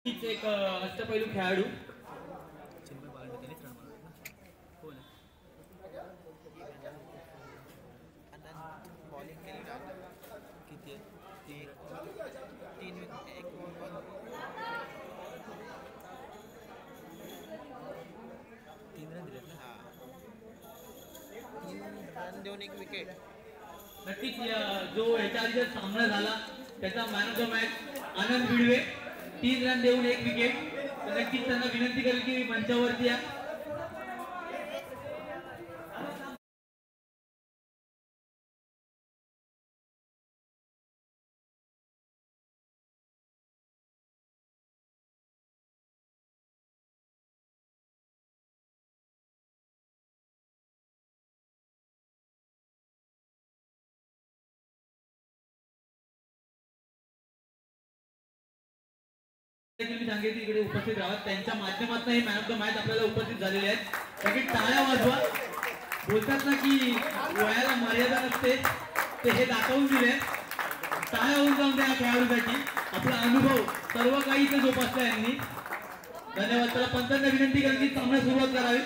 हीच एक अष्टपैलू खेळाडू बॉलिंग केली का किती तीन एक तीन रन दिलेत ना. हां, 3 रन देऊन एक विकेट. नक्कीच जो याच्या आधी सामना झाला त्याचा man of the match Anand Bhidve 3 run देऊन एक विकेट. नक्कीच त्यांना विनंती करेल की मंचावरती या. मी सांगितले इकडे उपस्थित राहा, त्यांच्या माध्यमातून हे मॅन ऑफ द मॅच आपल्याला उपस्थित झालेले आहेत. नक्की टाळ्या वाजवा. बोलतात ना की वयाला मर्यादा नसते, ते हे दाखवून दिले. टाळ्या होऊन जाऊन द्या खेळाडूसाठी. आपला अनुभव सर्व काही इथे जोपासला यांनी. धन्यवाद. त्याला पंचांना विनंती करेल की सामना सुरुवात करावी.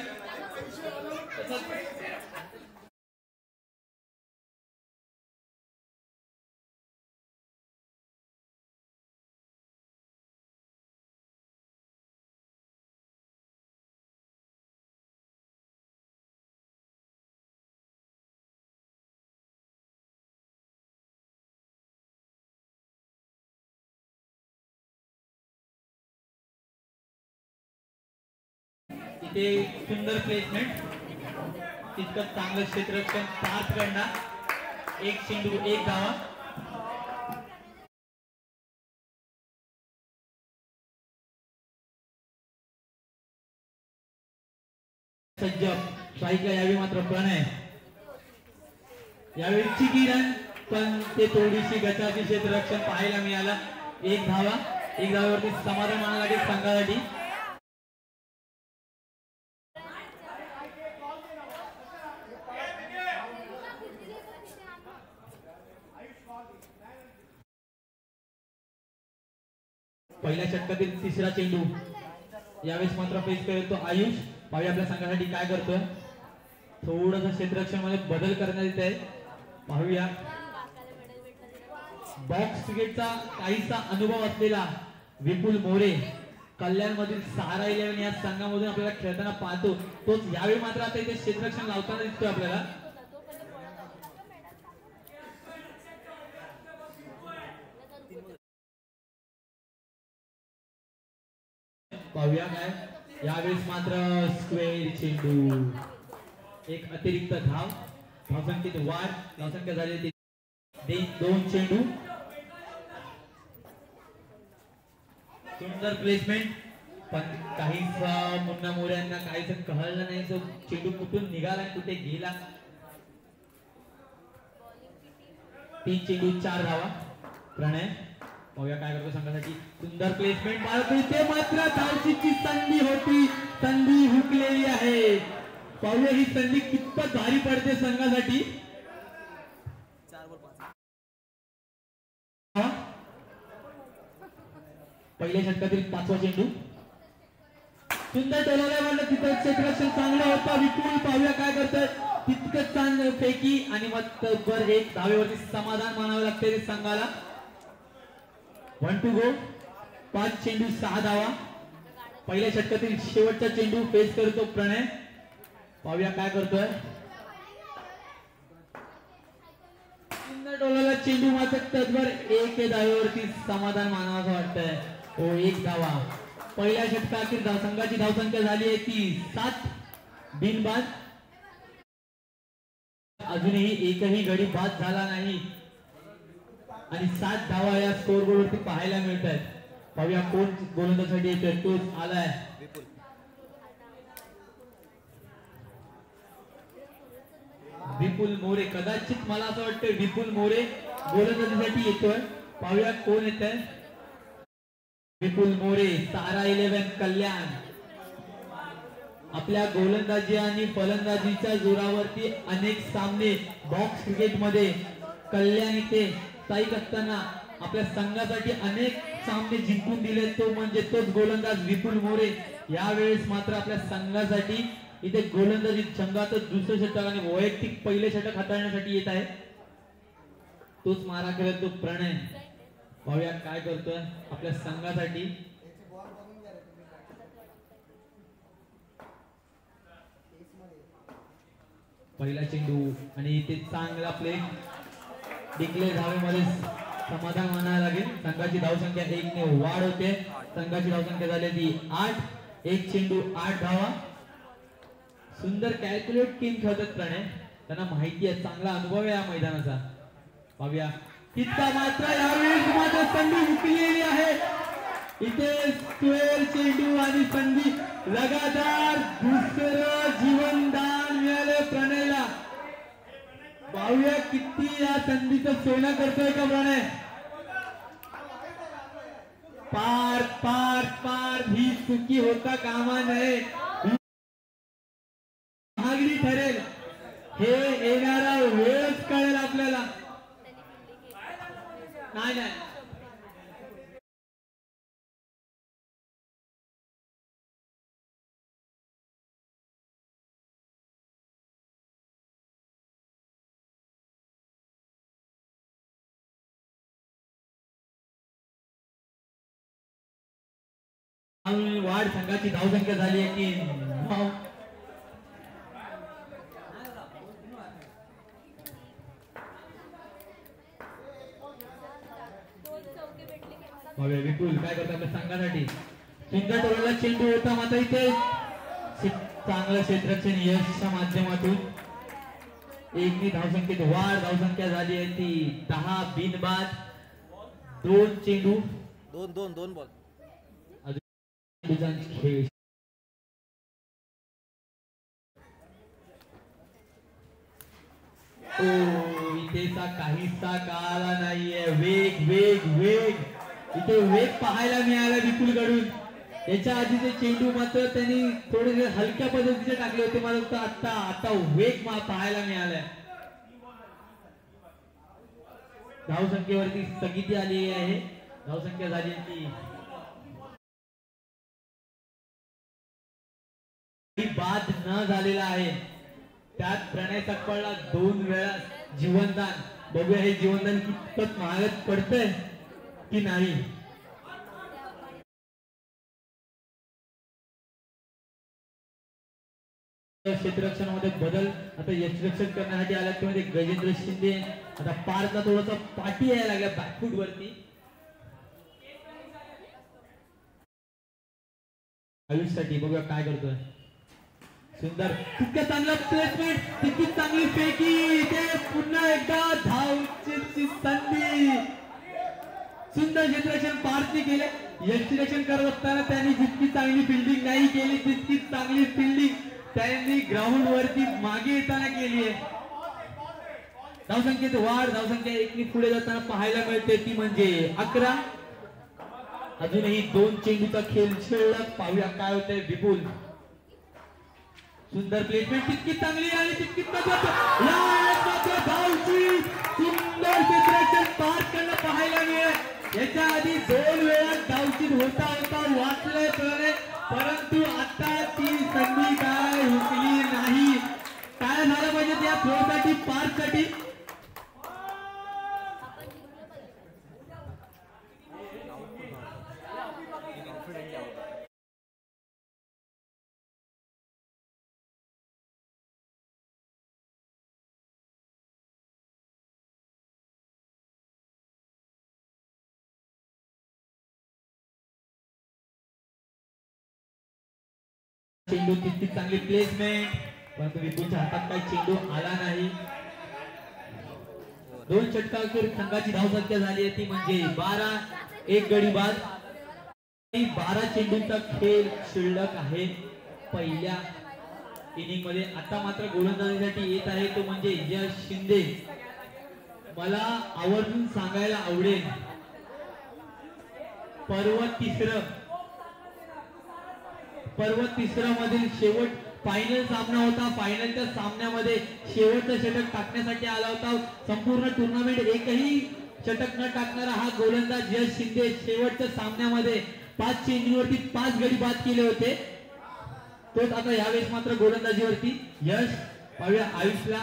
इथे सुंदर प्लेसमेंट, तितकं चांगलं क्षेत्ररक्षण, 5 करणार, एक चेंडू एक धावा. सज्ज स्ट्राईकला यावी मात्र प्रणय. यावेळी चिकी रन, पण ते थोडीशी गटाची क्षेत्ररक्षण पाहायला मिळाला. एक धावा, एक धाव्यावरती समाधान मानावं लागेल संघासाठी. पहिल्या षटकातील तिसरा चेंडू यावेळेस मात्र फेस करेल तो आयुष. पाहूया आपल्या संघासाठी काय करतोय. थोडंसं क्षेत्ररक्षण मध्ये बदल करण्यात येत आहे. पाहूया. बॉक्स क्रिकेटचा काहीसा अनुभव असलेला विपुल मोरे, कल्याण मधील सहारा 11 या संघामधून आपल्याला खेळताना पाहतो. तोच यावेळी मात्र आता इथे क्षेत्ररक्षण लावताना दिसतोय आपल्याला. पाहूया काय. यावेळेस मात्र स्क्वेअर चेंडू, एक अतिरिक्त धाव, धावसंख्येत वाढ, धावसंख्या झाली 2 चेंडू. सुंदर प्लेसमेंट, पण काहीच मुन्ना मोरे यांना काहीच कळलं नाही. तो चेंडू कुठून निघाला कुठे गेला. 3 चेंडू 4 धावा. प्रणय पाहूया काय करतो संघासाठी. सुंदर प्लेसमेंट, ते मात्र धावचीची संधी होती, संधी हुकलेली आहे. पाहूया ही संधी कितपत भारी पडते संघासाठी. पहिल्या षटकातील 5वा चेंडू सुंदर टोलाला म्हणलं, तिथं क्षेत्ररक्षण चांगलं होतं विपुल. पाहूया काय करतोय. तितकंच चांगलं फेकी आणि मग वर एक धावेवरती समाधान मानावं लागते संघाला. 1 to go. 5 चेंडू 6 धावा. पहिल्या षटकातील शेवटचा चेंडू फेस करतो प्रणय. पाहूया काय करतोय. सुंदर टोलाला चेंडू मात्र तत्वर एक धावेवरती समाधान मानावं वाटतंय. हो, एक धावा. पहिल्या षटकातील संघाची धावसंख्या झाली आहे ती 7 बिनबाद. अजूनही एकही गडी बाद झाला नाही आणि 7 धावा या स्कोर बोर्डवरती पाहायला मिळत आहेत. पाहूया कोण गोलंदाजीसाठी येतोय. तोच आलाय विपुल मोरे. कदाचित मला असं वाटतं विपुल मोरे गोलंदाजीसाठी येतोय. पाहूया कोण येत आहे. विपुल मोरे, सहारा 11 कल्याण. आपल्या गोलंदाजी आणि फलंदाजीच्या जोरावरती अनेक सामने बॉक्स क्रिकेट मध्ये कल्याण इथे स्थायिक असताना आपल्या संघासाठी अनेक सामने जिंकून दिले तो म्हणजे तोच गोलंदाज विपुल मोरे. यावेळेस मात्र आपल्या संघासाठी इथे गोलंदाजी संघातच दुसरं षटक आणि वैयक्तिक पहिले षटक हाताळण्यासाठी येत आहे. तोच मारा करत तो प्रणय. पाहूया काय करतोय आपल्या संघासाठी. पहिला चेंडू आणि इथे चांगला प्ले डिक्लेअर धावेमध्ये समाधान मानावं लागेल. संघाची धावसंख्या 1 ने वाढ होते. संघाची धावसंख्या झालेली 8. एक चेंडू 8 धावा. सुंदर कॅल्क्युलेट टीम खेळतात प्रणय. त्यांना माहिती आहे, चांगला अनुभव आहे या मैदानाचा. पाहूया तितका मात्र यावेळेस मात्र संधी हुकलेली आहे. इथे 12 चेंडू आणि संधी लगातार दुसरं जीवनदान मिळाले प्रणयला. पाहूया किती या संधीचं सोनं करतोय का प्रणय. पार पार पार ही चुकी होता कामा नये. महागडी ठरेल हे येणारा वेळच कळेल आपल्याला. नाही नाही वाढ. संघाची धावसंख्या झाली आहे की विपुल काय करतो आपल्या संघासाठी. सुंदर टोळला चेंडू होता मात्र इथे चांगलं क्षेत्ररक्षण यशच्या माध्यमातून 1 ने धावसंख्येत वाढ. धावसंख्या झाली आहे ती 10 बिनबाद. 2 चेंडू 2 बॉल खेळ. इथेचा काहीसा काळा नाहीये. वेग वेग वेग इथे वेग पाहायला मिळाला विपुल कडून. याच्या आधीचे चेंडू मात्र त्यांनी थोडेसे हलक्या पद्धतीचे टाकले होते. मला आता वेग पाहायला मिळालाय. धावसंख्येवरती स्थगिती आली आहे. धावसंख्या झाली ती बाद न झालेला आहे. त्यात प्रणय सकपाळला 2 वेळा जीवनदान. बघूया हे जीवनदान कितपत महागत पडतंय की नाही. क्षेत्ररक्षणामध्ये बदल आता यशरक्षण करण्यासाठी आला त्यामध्ये गजेंद्र शिंदे. आता पार्कला थोडासा पाठी यायला लागला बॅकफूट वरती. आयुषसाठी बघूया काय करतोय. सुंदर तितक्या चांगला प्लेसमेंट, तितकी चांगली फेकी. ते पुन्हा एकदा धावची संधी. सुंदर क्षेत्ररक्षण पारची केले. यष्टिरक्षण करत असताना त्यांनी जितकी चांगली फिल्डिंग नाही केली तितकी चांगली फिल्डिंग त्यांनी ग्राउंड वरती मागे येताना केली आहे. धावसंख्येत वाढ. धावसंख्या 1 ने पुढे जाताना पाहायला मिळते ती म्हणजे 11. अजूनही 2 चेंडूचा खेळ शिल्लक. पाहूया काय होतंय. विपुल सुंदर प्लेसमेंट तितकी चांगली आणि तितकीच महत्वाची. धावची सुंदर क्षेत्ररक्षण पार करणं पाहायला मिळेल. याच्या आधी 2 वेळा धावची होता वाचले परंतु आता ती संधी काय हुकली नाही. काय झालं पाहिजे त्या थ्रोसाठी पार्कसाठी. चेंडू तितकी चांगली प्लेसमेंट परंतु विपुलच्या हातात काही चेंडू आला नाही. 2 षटकांवर संघाची धावसंख्या झाली आहे ती म्हणजे 12. 1 गडी बाद. 12 चेंडूंचा खेळ शिल्लक आहे पहिल्या इनिंग मध्ये. आता मात्र गोलंदाजीसाठी येत आहे तो म्हणजे यश शिंदे. मला आवर्जून सांगायला आवडेल पर्व तिसरं मधील शेवट फायनल सामना होता. फायनलच्या सामन्यामध्ये शेवटचं षटक टाकण्यासाठी आला होता. संपूर्ण टुर्नामेंट एकही षटक न टाकणारा हा गोलंदाज यश शिंदे शेवटच्या सामन्यामध्ये 5 चेंडूवरती 5 गडी बाद केले होते. तोच आता यावेळेस मात्र गोलंदाजीवरती. यश पाहूया आयुषला.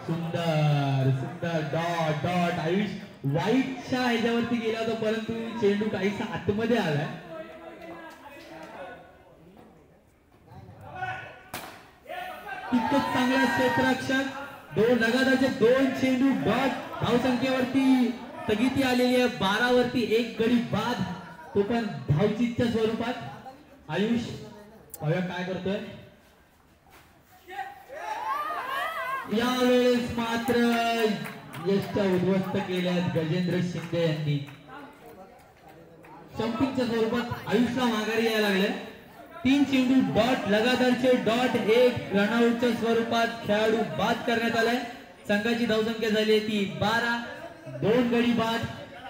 सुंदर सुंदर डॉट डॉट. आयुष वाईटच्या ह्याच्यावरती गेला होता परंतु चेंडू काहीसा आतमध्ये आलाय. तितकंच चांगला क्षेत्ररक्षण. लगातारचे 2 चेंडू डॉट. धावसंख्येवरती स्थगिती आलेली आहे. 12 वरती 1 गडी बाद, तो पण धावचीच्या स्वरूपात. आयुष पाहूया काय करतोय. यावेळेस मात्र यशच्या उद्ध्वस्त केल्यात गजेंद्र शिंदे यांनी. स्टंपिंगच्या स्वरूपात आयुषला माघारी यायला लागले. 3 चेंडू डॉट. लगातारचे डॉट. 1 रनआउटच्या स्वरूपात खेळाडू बाद करण्यात आलाय. संघाची धावसंख्या झाली ती 12. 2 गडी बाद.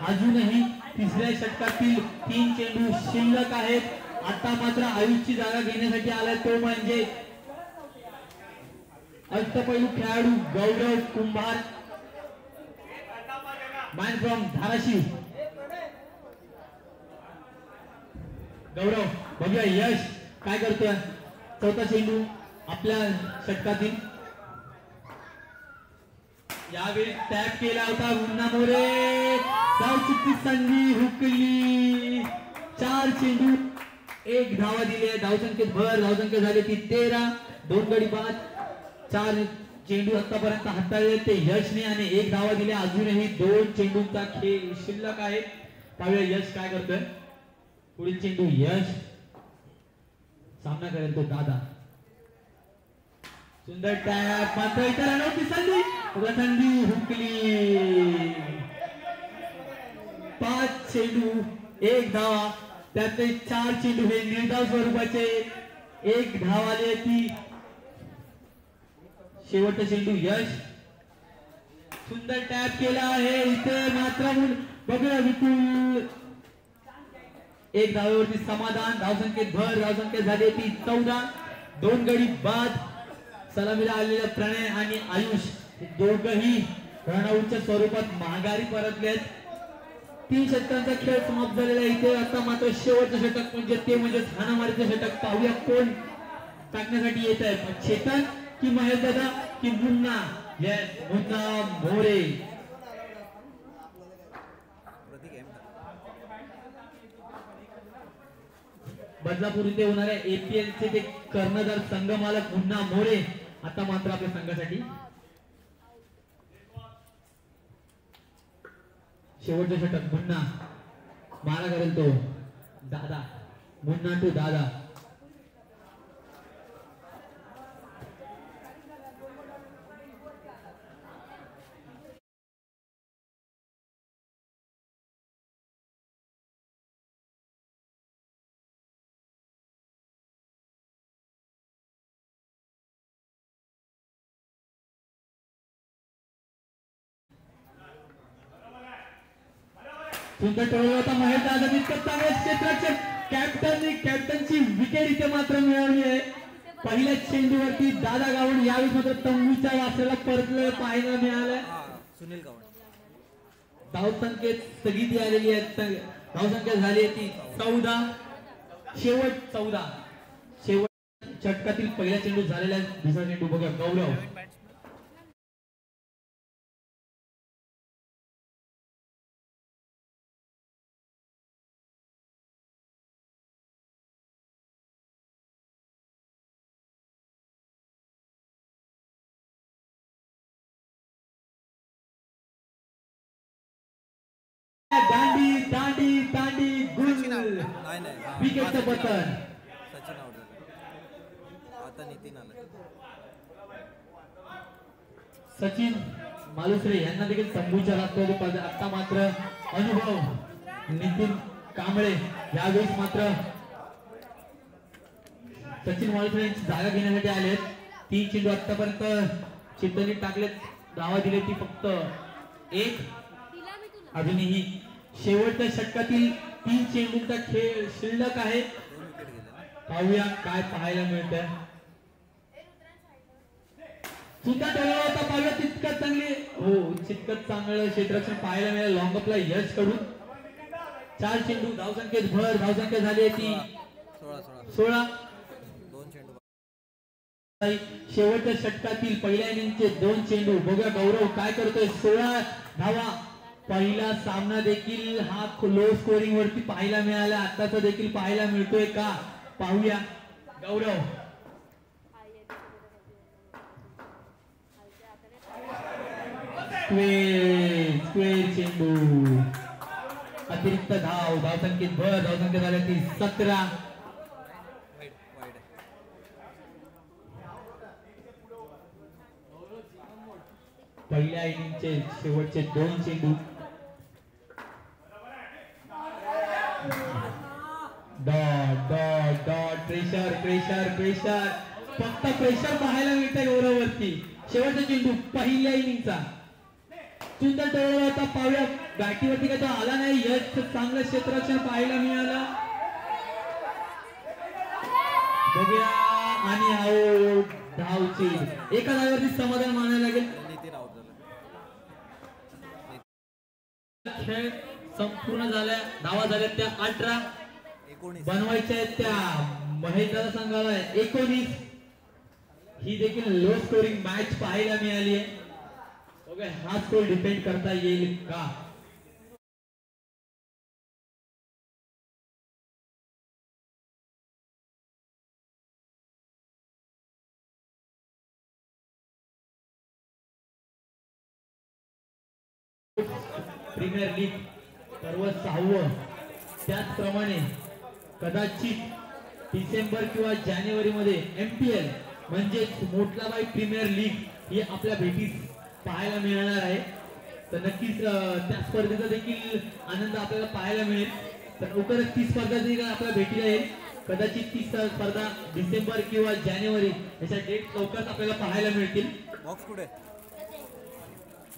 अजूनही तिसऱ्या षटकातील 3 चेंडू शिल्लक आहेत. आता मात्र आयुषची जागा घेण्यासाठी आलाय तो म्हणजे अष्टपैलू खेळाडू गौरव कुंभार, मॅन फ्रॉम धाराशिव. गौरव बघूया यश काय करतोय. चौथा चेंडू आपल्या षटकातील. यावेळी टॅप केला होता मुन्ना मोरे. धावचुकी संधी हुकली. 4 चेंडू 1 धावा दिली आहे. धावसंख्येत भर. धावसंख्या झाली ती 13. 2 गडी बाद. 4 चेंडू आतापर्यंत हाताळले ते यशने आणि 1 धावा दिल्या. अजूनही 2 चेंडूंचा खेळ शिल्लक आहे. पाहूया यश काय करतोय. पुढील चेंडू यश. सामना करेल तो दादा. सुंदर टॅप. मात्र इतर अनोखी संधी. संधी हुकली. 5 चेंडू 1 धावा. त्यातले 4 चेंडू हे निर्धाव स्वरूपाचे. 1 धाव आली ती. शेवटचा चेंडू यश. सुंदर टॅप केला आहे. इथे मात्र बघूया विपुल. 1 धावेवरती समाधान. धावसंख्येत भर. धावसंख्या झाली ती 14. 2 गडी बाद. सलामीला आलेल्या प्रणय आणि आयुष दोघही रनआउटच्या स्वरूपात माघारी परतलेत. 3 षटकांचा खेळ समाप्त झालेला इथे. आता मात्र शेवटचं षटक म्हणजे ते म्हणजे हाणामारीचं षटक. पाहूया कोण टाकण्यासाठी येत आहे. चेतन की महेश दादा की मुन्ना. मुन्ना मोरे. बदलापूर इथे होणाऱ्या APL चे ते कर्णधार संघ मालक मुन्ना मोरे आता मात्र आपल्या संघासाठी. शेवटचे षटक मुन्ना. मारा करेल तो दादा. मुन्ना टू दादा. सुंदर टोळला होता महेश दादा. तितकं चांगलं क्षेत्ररक्षण. कॅप्टनची विकेट इथे मात्र मिळवली आहे. पहिल्या चेंडूवरती दादा गावण. यावेळी मात्र तंबूच्या वासराला परतलं पाहायला मिळालं. सुनील गावण. धावसंख्येत स्थगिती आलेली आहे. धावसंख्या झाली ती 14. शेवट 14. शेवट षटकातील पहिला चेंडू झालेला. दुसरा चेंडू बघा गौरव. दांडी दांडी दांडी गुल. विकेटचं पतन. सचिन आउट झाला. आता नितीन आला. सचिन मालुसरे यांना देखील तंबूच्या राष्ट्रवादी. आता मात्र अनुभव नितीन कांबळे. यावेळेस मात्र सचिन मालुसरे यांची जागा घेण्यासाठी आलेत. 3 चेंडू आतापर्यंत चित्तनी टाकलेत. धावा दिले ती फक्त 1. अजूनही शेवटच्या षटकातील 3 चेंडूंचा खेळ शिल्लक आहे. पाहूया काय पाहायला मिळतंय. सुद्धा टोला होता, पाहूया तितकंच चांगली हो तितकंच चांगलं क्षेत्ररक्षण पाहायला मिळालं लॉंगअपला यश कडून. 4 चेंडू धावसंख्येत भर, धावसंख्या झाली ती 16. शेवटच्या षटकातील पहिल्या इनिंगचे 2 चेंडू. बघूया गौरव काय करतोय. 16 धावा. पहिला सामना देखील हा लो स्कोरिंग वरती पाहायला मिळाला, आताचा देखील पाहायला मिळतोय का पाहूया. गौरव स्क्वेअर चेंडू. अतिरिक्त धाव, धावसंख्येत भर, धावसंख्या झाली ती 17. पहिल्या इनिंगचे शेवटचे 2 चेंडू. Dot dot dot pressure pressure pressure, फक्त प्रेशर पाहायला मिळतंय गौरववरती. शेवटचा चेंडू पहिल्या इनिंगचा. सुंदर टोळा होता, पाहूया बॅटीवरती काय तो आला नाही. यश चांगलं क्षेत्ररक्षण पाहायला मिळालं. बघूया आणि आऊट. धावची एका धावेवरती समाधान मानायला लागेल. खेळ संपूर्ण झाल्या, धावा झाल्या त्या 18 बनवायच्या आहेत त्या महेंद्र संघाला 19. ही देखील लो स्कोरिंग मॅच पाहायला मिळाली आहे. ओके, हा स्कोर डिपेंड करता येईल का. प्रीमियर लीग सर्व 6वं, त्याचप्रमाणे कदाचित डिसेंबर किंवा जानेवारी मध्ये MPL म्हणजे मोटलाबाई प्रीमियर लीग ही आपल्या भेटीस पाहायला मिळणार आहे. तर नक्कीच त्या स्पर्धेचा देखील आनंद आपल्याला पाहायला मिळेल. तर लवकरच ती स्पर्धा देखील आपल्याला भेटीला येईल. कदाचित ती स्पर्धा डिसेंबर किंवा जानेवारी याच्या डेट लवकरच आपल्याला पाहायला मिळतील.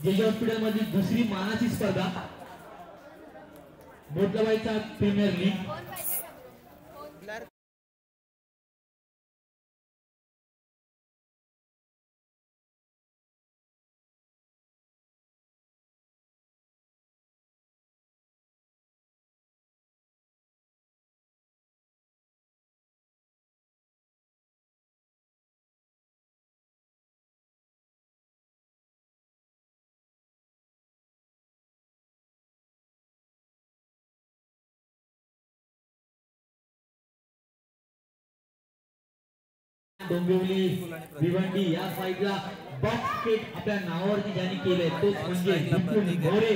जेजे हॉस्पिटल मध्ये दुसरी मानाची स्पर्धा मोटलाबाईचा प्रीमियर लीग. डोंबिवली भिवंडी या साईडला बॉक्स क्रिकेट आपल्या नावावरती ज्यांनी केलंय तोच म्हणजे विपुल मोरे.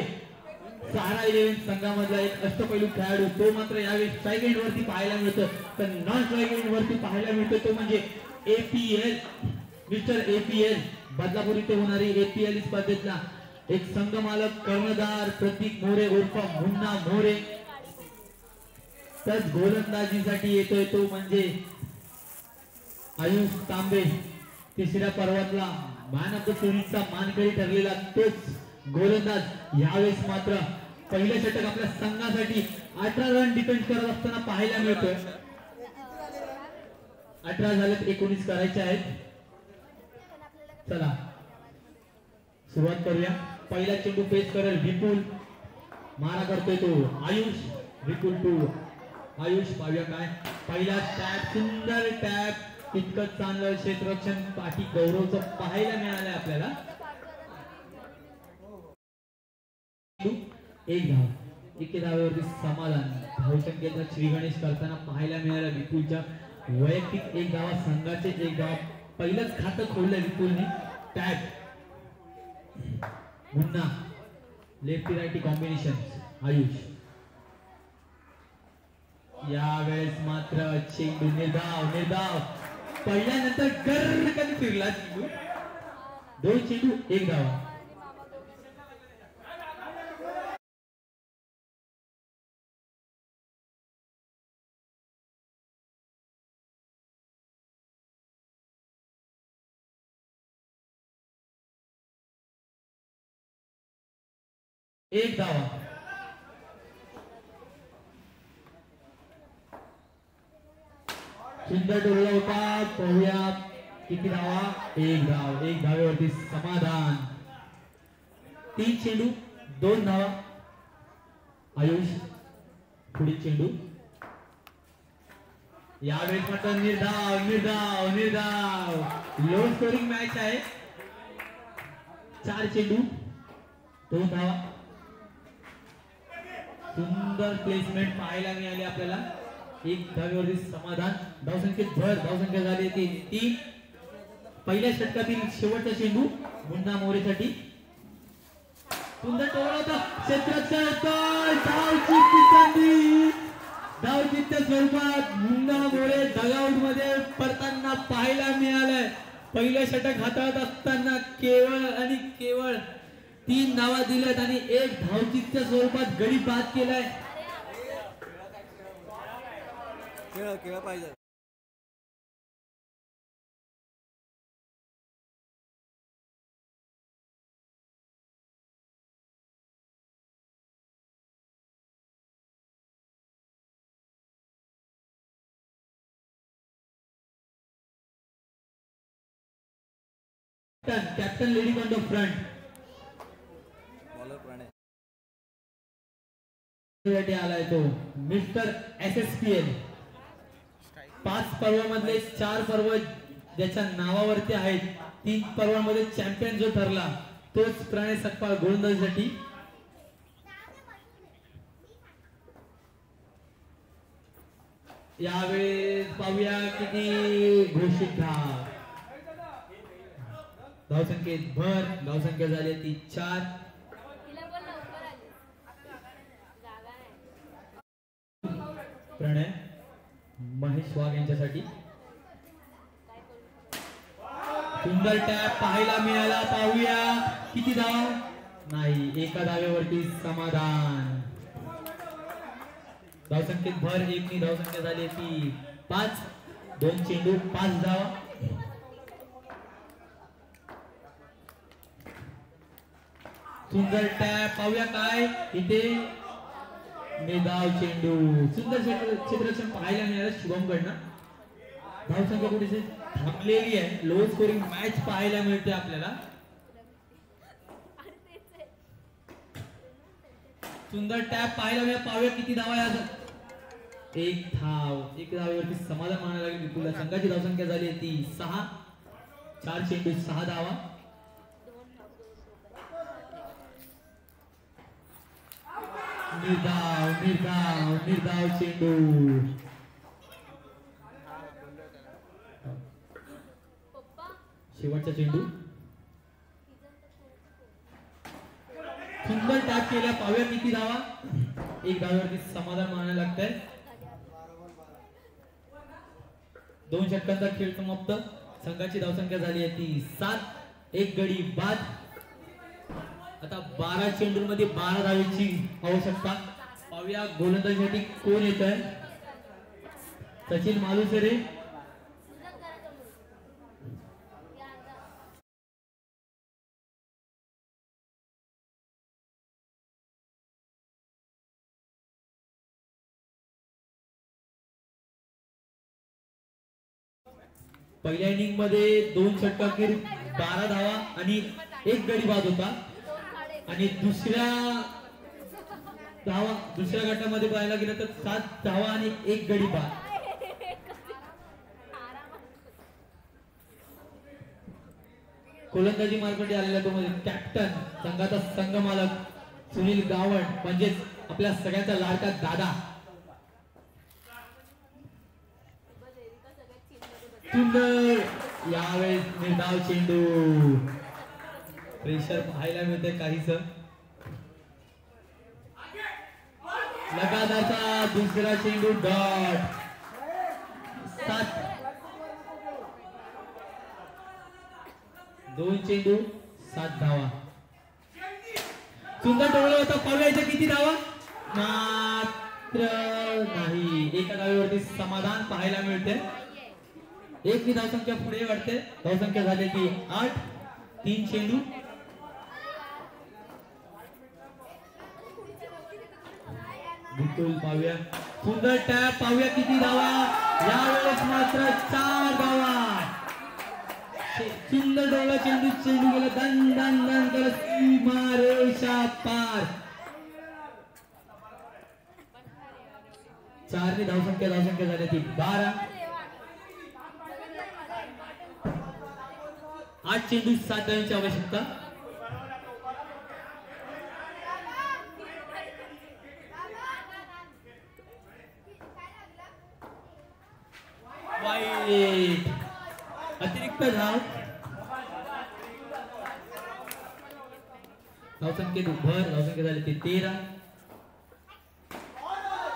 सहारा 11 संघामधला एक अष्टपैलू खेळाडू. तो मात्र यावेळी स्ट्राईक एंड वरती पाहायला मिळतो. तर नॉन स्ट्राईक एंड वरती पाहायला मिळतो तो म्हणजे APL मिस्टर APL. बदलापूर इथे होणारी APL स्पर्धेतला एक संघ मालक कर्णधार प्रतीक मोरे उर्फ मुन्ना मोरे. तर गोलंदाजीसाठी येतोय तो म्हणजे आयुष तांबे. तिसऱ्या पर्वातला मॅन ऑफ द सिरीजचा मानकरी ठरलेला तोच गोलंदाज यावेळेस मात्र पहिलं षटक आपल्या संघासाठी 18 रन डिफेंड करत असताना पाहायला मिळतोय. 18 झालेत, 19 करायचे आहेत. चला सुरुवात करूया. पहिला चेंडू पेस करेल विपुल. मारा करतोय तो आयुष. विपुल टू आयुष. पाहूया काय पहिला टॅप, सुंदर टॅप. तितकंच चांगलं क्षेत्ररक्षण पाठी गौरवचं पाहायला मिळालंय आपल्याला. एक धाव. एके धावेवरती समाधान. धावसंख्येचा श्रीगणेश करताना पाहायला मिळाला विपुलच्या. वैयक्तिक 1 धावा, संघाचे 1 धाव. पहिलंच खातं खोललंय विपुलने. Tap Munna. Lefty righty combination Ayush. यावेळेस मात्र चेंडू निर्धाव निर्धाव. पहिल्यानंतर गर्र कधी फिरला चेंडू. 2 चेंडू 1 धावा. एक धावा. सुंदर टोलला होता. पाहूया किती धावा. एक धाव. एक धावेवरती समाधान. 3 चेंडू 2 धावा. आयुष पुढील चेंडू. यावेळेस मात्र निर्धाव निर्धाव निर्धाव. लो स्कोरिंग मॅच आहे. 4 चेंडू 2 धावा. सुंदर प्लेसमेंट पाहायला मिळाली आपल्याला. एक धावेवरती समाधान. धावसंख्येत भर. धावसंख्या झाली ती 3. पहिल्या षटकातील शेवटचा चेंडू मुन्ना मोरेसाठी. सुंदर टोला होता. क्षेत्ररक्षण होतं. धावची संधी. धावचीच्या स्वरूपात मुन्ना मोरे डगआउट मध्ये पडताना पाहायला मिळालंय. पहिलं षटक हाताळत असताना केवळ आणि केवळ 3 धावा दिल्यात आणि एक धावचीच्या स्वरूपात गडी बाद केलाय. खेळ पाहिजे. Captain ladies on the front. Bowler Pranay आलाय तो मिस्टर SSPL. 5 पर्वामधले 4 पर्व ज्याच्या नावावरती आहेत. 3 पर्वामध्ये चॅम्पियन जो ठरला तोच प्रणय सकपाळ गोलंदाजीसाठी. यावेळेस पाहूया किती घोषित धाव. धावसंख्येत भर. धावसंख्या झाली ती 4. प्रणय महेश वाघ यांच्यासाठी. सुंदर टॅप पाहायला मिळाला. पाहूया किती धाव. नाही. एका धावेवरती समाधान. धावसंख्येत भर. 1 नी धावसंख्या झाली ती 5. 2 चेंडू 5 धावा. सुंदर टॅप पाहूया काय इथे. निर्धाव चेंडू. सुंदर क्षेत्ररक्षण पाहायला मिळालं शुभम कडनं. धावसंख्या कुठे थांबलेली आहे. लो स्कोरिंग मॅच पाहायला मिळते आपल्याला. सुंदर टॅप पाहायला मिळाला. पाहूया किती धावा या. 1 धाव. 1 धावेवरती समाधान मानायला लागेल विपुलला. संघाची धावसंख्या झाली ती 6. 4 चेंडू 6 धावा. निर्धाव निर्धाव निर्धाव चेंडू. शेवटचा चेंडू. सुंदर टॅप केला. पाहूया किती धावा. 1 धावेवरती समाधान मानायला लागतंय. 2 षटकांचा खेळ समाप्त. संघाची धावसंख्या झाली आहे ती 7. 1 गडी बाद. आता 12 चेंडूंमध्ये 12 धावेची आवश्यकता. पाहूया गोलंदाजीसाठी कोण येत आहे. सचिन मालुसरे. पहिल्या इनिंग मध्ये 2 षटकांखेर 12 धावा आणि 1 गडी बाद होता. आणि दुसऱ्या गटामध्ये पाहायला गेलं तर 7 धावा आणि 1 गडी बाद. गोलंदाजी मार्फत आलेला तो म्हणजे कॅप्टन संघाचा संघ मालक सुनील गावण म्हणजेच आपल्या सगळ्यांचा लाडका दादा. सुंदर यावेळेस निर्धाव चेंडू. प्रेशर पाहायला मिळते काहीच. लगातारचा दुसरा चेंडू डॉट. 7. 2 चेंडू 7 धावा. सुंदर टोळा होता. पाहूया इथे किती धावा. मात्र नाही. एका धावेवरती समाधान पाहायला मिळते. 1 नी धावसंख्या पुढे वाढते. धावसंख्या झाली ती 8. 3 चेंडू. बिलकुल पाहूया. सुंदर टॅप. पाहूया किती धावा. यावेळेस मात्र 4 धावा. सुंदर डोला चेंडू गेला दन दन दन करत सीमारेषा पार. 4 ने धावसंख्या झाली ती 12. 8 चेंडू 7 धावांची आवश्यकता. वाईट अतिरिक्त धावसंख्येत धावसंख्या झाली ती 13.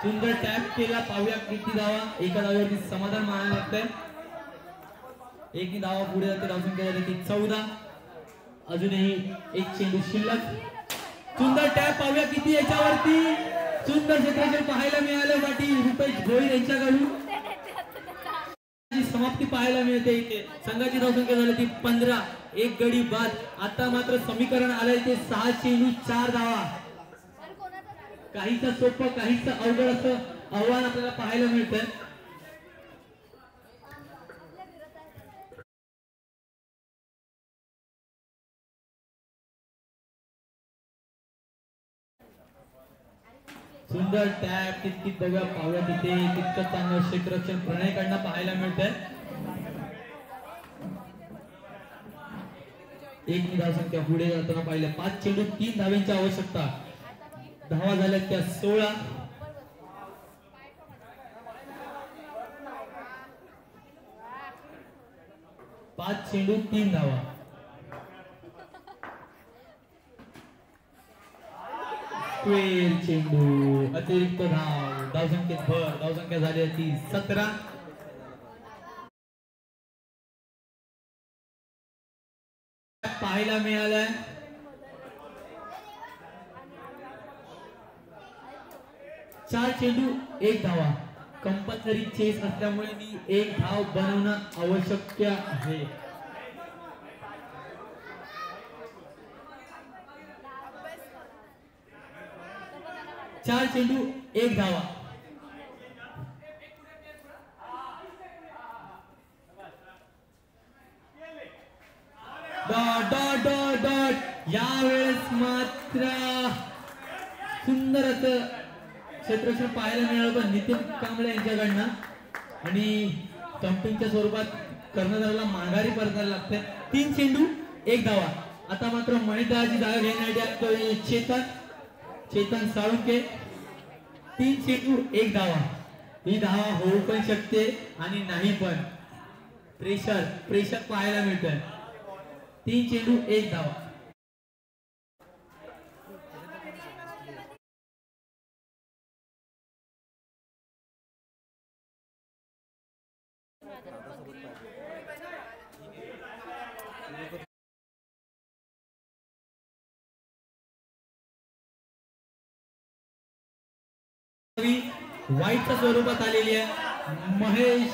सुंदर टॅप केला. पाहूया किती धावा. एका धाव्यावरती समाधान मानायला लागतंय. एक धावा पुढे जाते. धावसंख्या झाली ती 14. अजूनही एक चेंडू शिल्लक. सुंदर टॅप पाहूया किती याच्यावरती. सुंदर क्षेत्ररक्षण पाहायला मिळालं पाटील रुपेश भोईर यांच्याकडून. समाप्ती पाहायला मिळते इथे. संघाची धावसंख्या झाली ती 15. एक गडी बाद. आता मात्र समीकरण आलंय ते 6 चेंडू 4 धावा. काहीच सोपं काहीच अवघड असं आव्हान आपल्याला पाहायला मिळतं. सुंदर टॅप कितकित बघा पाहूया तिथे तितकं चांगलं क्षेत्ररक्षण प्रणयकडनं पाहायला मिळतंय. एक धावसंख्या पुढे जाताना पाहिलं. 5 चेंडू 3 धावांची आवश्यकता. धावा झाल्या त्या 16. 5 चेंडू 3 धावा. चेंडू अतिरिक्त धावसंख्येत भर. धावसंख्या झाली ती 17. पाहायला मिळालाय 4 चेंडू 1 धावा. कंपल्सरी चेस असल्यामुळे मी 1 धाव बनवणं आवश्यक आहे. 4 चेंडू 1 धावा. Dot dot dot dot. यावेळेस मात्र सुंदर असं क्षेत्ररक्षण पाहायला मिळालं होतं नितीन कांबळे यांच्याकडनं. आणि स्टंपिंगच्या स्वरूपात कर्णधाराला माघारी परतायला लागते. 3 चेंडू 1 धावा. आता मात्र मणिदाची जागा घेण्यासाठी चेतन साळुंके. 3 चेंडू 1 धावा. ही धावा होऊ पण शकते आणि नाही पण. प्रेशर पाहायला मिळतंय. 3 चेंडू 1 धावा. वाईटच्या स्वरूपात आलेली आहे. महेश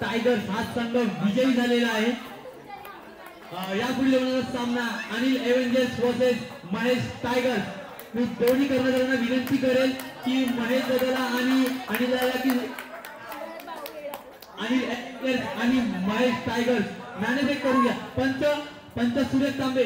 टायगर्स हा संघ विजयी झालेला आहे. यापुढील होणारा सामना Anil avengers versus Mahesh tigers. मी दोन्ही कर्णधारांना विनंती करेल की महेश दादाला आणि अनिल दादाला की अनिल एव्हेंजर्स आणि महेश टायगर्स मॅनेज करून घ्या. पंच सुरेश तांबे